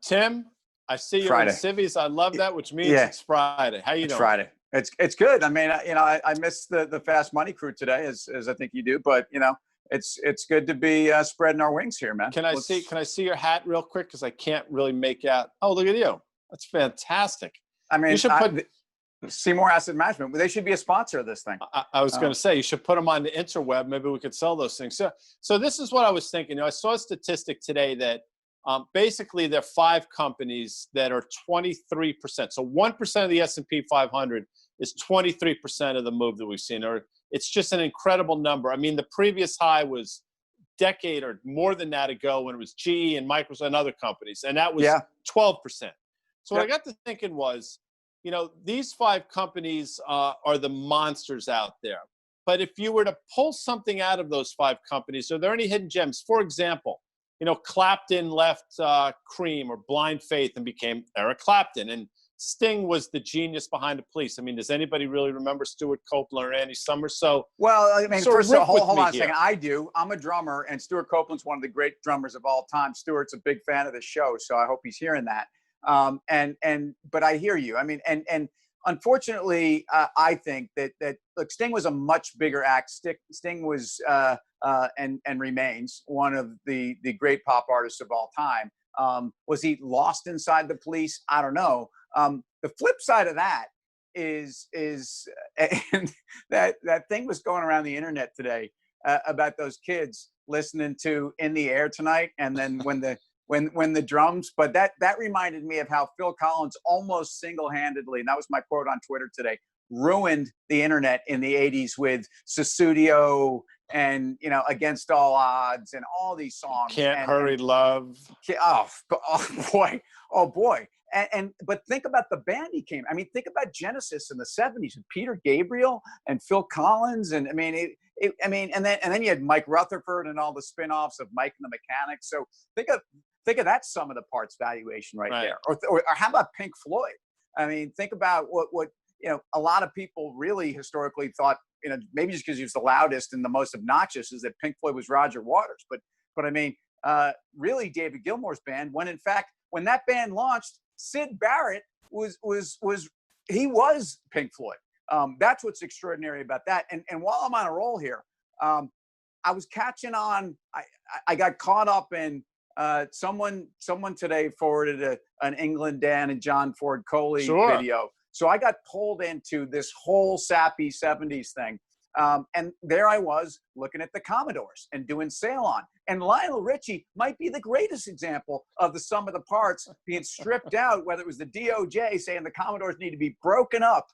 Tim, I see you're in Friday. Civies. I love that, which means Yeah, it's Friday. How you it's doing? Friday. It's good. I mean, I missed the Fast Money crew today, as I think you do. But it's good to be spreading our wings here, man. Can I see? Can I see your hat real quick? Because I can't really make out. Oh, look at you. That's fantastic. I You mean, should put. Seymour Asset Management. They should be a sponsor of this thing. I was going to say you should put them on the interweb. Maybe we could sell those things. So this is what I was thinking. I saw a statistic today that basically there are 5 companies that are 23%. So 1% of the S&P 500 is 23% of the move that we've seen. Or it's just an incredible number. I mean, the previous high was decade or more than that ago when it was GE and Microsoft and other companies, and that was 12%. So what I got to thinking was, these 5 companies are the monsters out there. But if you were to pull something out of those 5 companies, are there any hidden gems? For example, Clapton left Cream or Blind Faith and became Eric Clapton. And Sting was the genius behind the Police. I mean, does anybody really remember Stuart Copeland or Andy Summers? Well, I mean, first of all, hold on a second. Here. I do. I'm a drummer, and Stuart Copeland's one of the great drummers of all time. Stuart's a big fan of the show, so I hope he's hearing that. But I hear you. I mean, and unfortunately, I think that look, Sting was a much bigger act. Sting was and remains one of the great pop artists of all time. Was he lost inside the Police? I don't know. The flip side of that is and that thing was going around the internet today about those kids listening to In the Air Tonight, and then when the drums, but that reminded me of how Phil Collins almost single-handedly, and that was my quote on Twitter today, ruined the internet in the 80s with Sussudio and Against All Odds and all these songs. Can't Hurry Love. Oh boy. But think about the band he came. I mean, think about Genesis in the 70s with Peter Gabriel and Phil Collins, and and then you had Mike Rutherford and all the spin-offs of Mike and the Mechanics. So think of that sum of the parts valuation right there. Or how about Pink Floyd? I mean, think about what a lot of people really historically thought, maybe just because he was the loudest and the most obnoxious, is that Pink Floyd was Roger Waters. But I mean, really David Gilmour's band, when that band launched, Syd Barrett was Pink Floyd. That's what's extraordinary about that. And while I'm on a roll here, I was catching on. I got caught up in someone today forwarded an England Dan and John Ford Coley video. So I got pulled into this whole sappy 70s thing. And there I was looking at the Commodores and doing Sail On. And Lionel Richie might be the greatest example of the sum of the parts being stripped out, whether it was the DOJ saying the Commodores need to be broken up.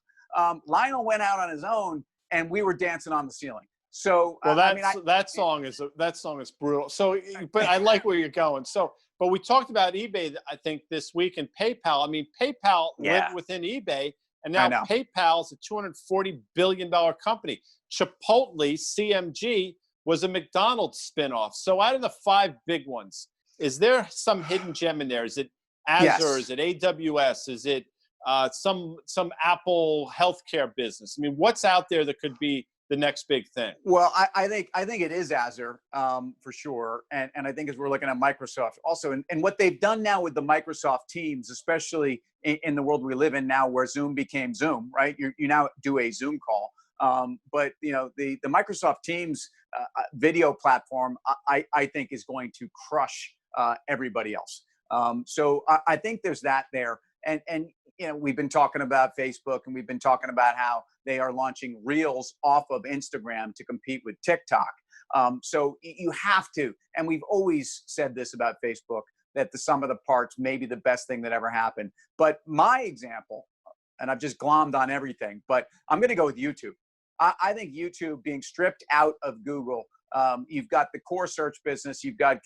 Lionel went out on his own, and we were dancing on the ceiling. So that song is brutal. So, but I like where you're going. So, but we talked about eBay, I think, this week, and PayPal. I mean, PayPal lived within eBay, and now PayPal is a $240 billion company. Chipotle, CMG, was a McDonald's spinoff. So out of the 5 big ones, is there some hidden gem in there? Is it Azure? Yes. Is it AWS? Is it some Apple healthcare business? I mean, what's out there that could be the next big thing? Well, I think it is Azure for sure, and I think as we're looking at Microsoft also, and what they've done now with the Microsoft Teams, especially in the world we live in now, where Zoom became Zoom, right? You now do a Zoom call, but the Microsoft Teams video platform, I think is going to crush everybody else. So I think there's that there, and we've been talking about Facebook, and we've been talking about how they are launching Reels off of Instagram to compete with TikTok. So you have to, and we've always said this about Facebook, that the sum of the parts may be the best thing that ever happened. But my example, and I've just glommed on everything, but I'm going to go with YouTube. I think YouTube being stripped out of Google. You've got the core search business. You've got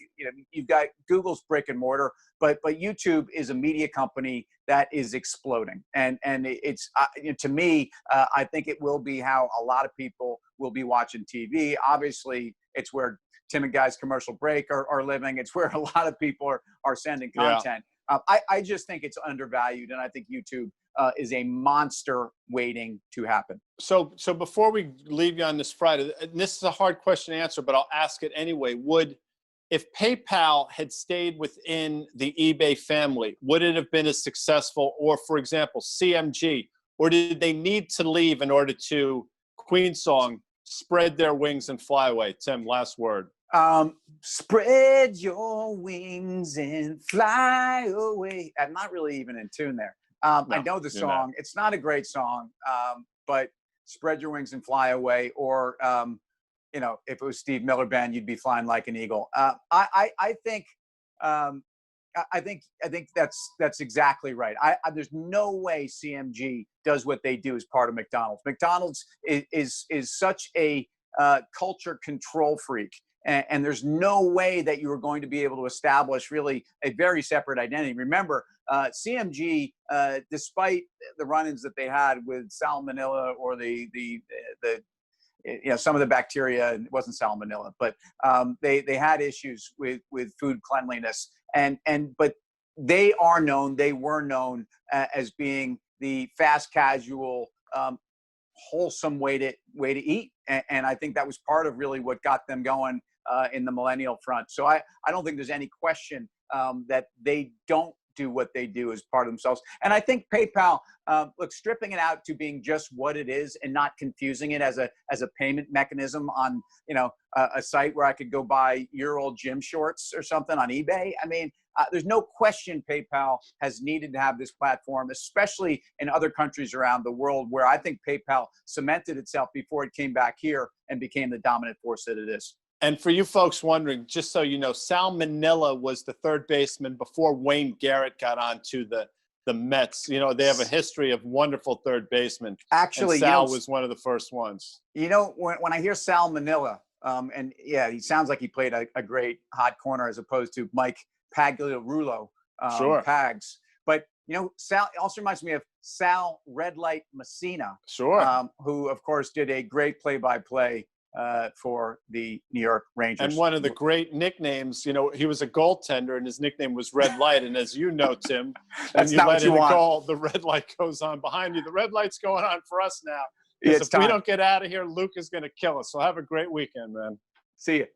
Google's brick and mortar, but YouTube is a media company that is exploding, and it's to me, I think it will be how a lot of people will be watching TV. Obviously, it's where Tim and Guy's commercial break are living. It's where a lot of people are sending content. I just think it's undervalued, and I think YouTube is a monster waiting to happen. So before we leave you on this Friday, and this is a hard question to answer, but I'll ask it anyway. Would if PayPal had stayed within the eBay family, would it have been as successful? Or, for example, CMG, or did they need to leave in order to, Queen song, spread their wings and fly away? Tim, last word. Spread your wings and fly away. I'm not really even in tune there. No, I know the you're not. song. It's not a great song, but spread your wings and fly away. Or, you know, if it was Steve Miller Band, you'd be flying like an eagle. I think, I think that's exactly right. There's no way CMG does what they do as part of McDonald's. McDonald's is such a culture control freak, and there's no way that you are going to be able to establish really a very separate identity. Remember, CMG, despite the run-ins that they had with salmonella or the you know, some of the bacteria, it wasn't salmonella, but they had issues with food cleanliness, but they were known as being the fast casual, wholesome way to eat, and I think that was part of really what got them going in the millennial front. So I don't think there's any question that they don't do what they do as part of themselves. And I think PayPal, look, stripping it out to being just what it is and not confusing it as a payment mechanism on, you know, a site where I could go buy your old gym shorts or something on eBay. I mean, there's no question PayPal has needed to have this platform, especially in other countries around the world, where I think PayPal cemented itself before it came back here and became the dominant force that it is. And for you folks wondering, just so you know, Sal Manilla was the third baseman before Wayne Garrett got onto the Mets. You know, they have a history of wonderful third basemen. Actually, and Sal was one of the first ones. You know, when I hear Sal Manilla, and yeah, he sounds like he played a great hot corner as opposed to Mike Pagliarulo, Sure. Pags. But, you know, Sal also reminds me of Sal Red Light Messina, Sure. who, of course, did a great play-by-play for the New York Rangers. And one of the great nicknames, you know, he was a goaltender and his nickname was Red Light. And as you know, Tim, That's when you let in a goal, the red light goes on behind you. The red light's going on for us now. Because if we don't get out of here, Luke is going to kill us. So have a great weekend, man. See you.